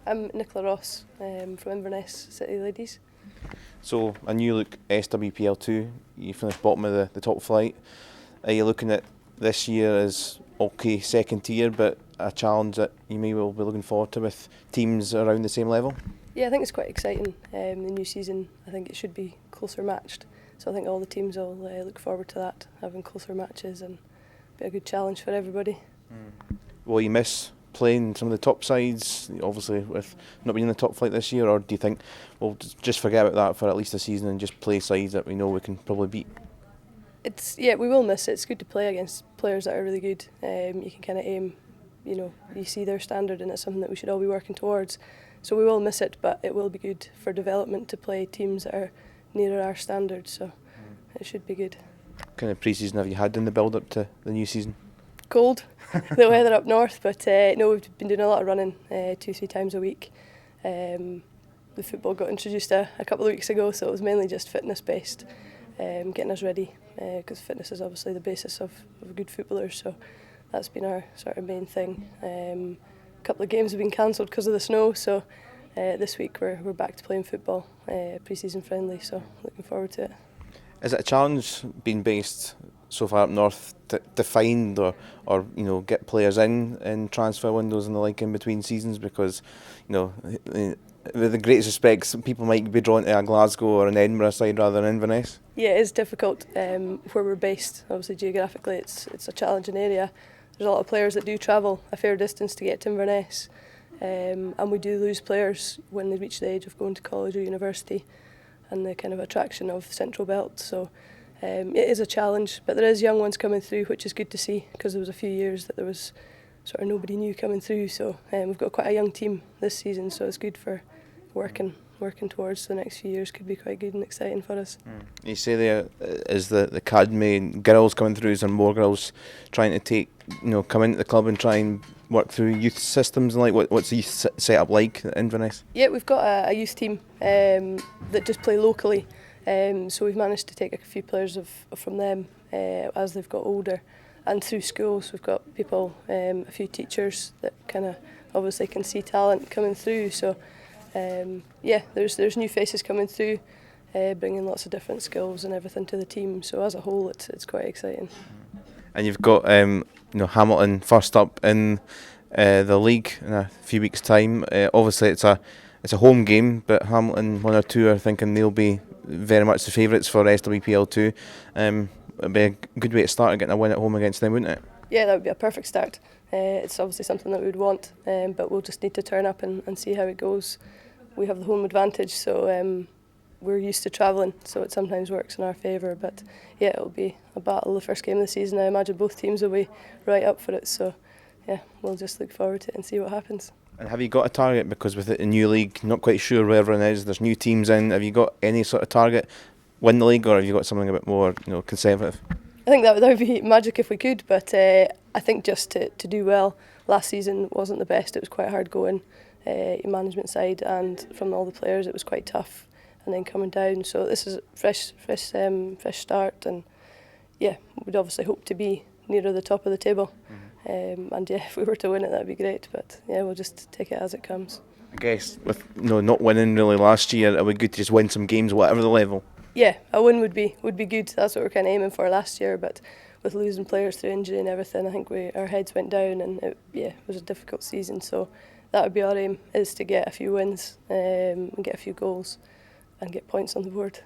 I'm Nicola Ross from Inverness City Ladies. So a new look SWPL2, you finished bottom of the top flight. Are you looking at this year as okay second tier, but a challenge that you may well be looking forward to with teams around the same level? Yeah, I think it's quite exciting. The new season, I think it should be closer matched. So I think all the teams will look forward to that, having closer matches and be a good challenge for everybody. Will you miss playing some of the top sides, obviously with not being in the top flight this year, or do you think we'll just forget about that for at least a season and just play sides that we know we can probably beat? We will miss it. It's good to play against players that are really good. You can kind of aim, you see their standard, and it's something that we should all be working towards. So we will miss it, but it will be good for development to play teams that are nearer our standards. So it should be good. What kind of pre-season have you had in the build-up to the new season? Cold, the weather up north, but no, we've been doing a lot of running 2-3 times a week. The football got introduced a couple of weeks ago, so it was mainly just fitness based, getting us ready, because fitness is obviously the basis of good footballers, so that's been our sort of main thing. A couple of games have been cancelled because of the snow, so this week we're back to playing football, pre-season friendly, so looking forward to it. Is it a challenge being based so far up north to find or get players in transfer windows and the like in between seasons? Because with the greatest respect, some people might be drawn to a Glasgow or an Edinburgh side rather than Inverness. Yeah, it is difficult where we're based. Obviously, geographically, it's a challenging area. There's a lot of players that do travel a fair distance to get to Inverness, and we do lose players when they reach the age of going to college or university, and the kind of attraction of the Central Belt. So it is a challenge, but there is young ones coming through, which is good to see, because there was a few years that there was sort of nobody new coming through. So we've got quite a young team this season, so it's good for working towards the next few years. Could be quite good and exciting for us. You say there is the academy and girls coming through. Is there more girls trying to come into the club and try and work through youth systems and like what's the youth setup like in Inverness? Yeah, we've got a youth team that just play locally. So we've managed to take a few players from them as they've got older, and through schools we've got people, a few teachers that kind of obviously can see talent coming through. So there's new faces coming through, bringing lots of different skills and everything to the team. So as a whole, it's quite exciting. And you've got Hamilton first up in the league in a few weeks' time. Obviously, it's a home game, but Hamilton 1 or 2 are thinking they'll be very much the favourites for SWPL2. It'd be a good way to start getting a win at home against them, wouldn't it? Yeah, that would be a perfect start. It's obviously something that we would want, but we'll just need to turn up and see how it goes. We have the home advantage, so we're used to travelling, so it sometimes works in our favour. But yeah, it'll be a battle the first game of the season. I imagine both teams will be right up for it, so yeah, we'll just look forward to it and see what happens. And have you got a target? Because with the new league, not quite sure where everyone is, there's new teams in. Have you got any sort of target? Win the league, or have you got something a bit more conservative? I think that would be magic if we could, but I think just to do well. Last season wasn't the best. It was quite hard going, management side, and from all the players it was quite tough, and then coming down. So this is a fresh start, and yeah, we'd obviously hope to be nearer the top of the table. And yeah, if we were to win it, that'd be great. But yeah, we'll just take it as it comes. I guess with not winning really last year, it would be good to just win some games, whatever the level. Yeah, a win would be good. That's what we're kind of aiming for last year. But with losing players through injury and everything, I think our heads went down, and it was a difficult season. So that would be our aim, is to get a few wins, and get a few goals, and get points on the board.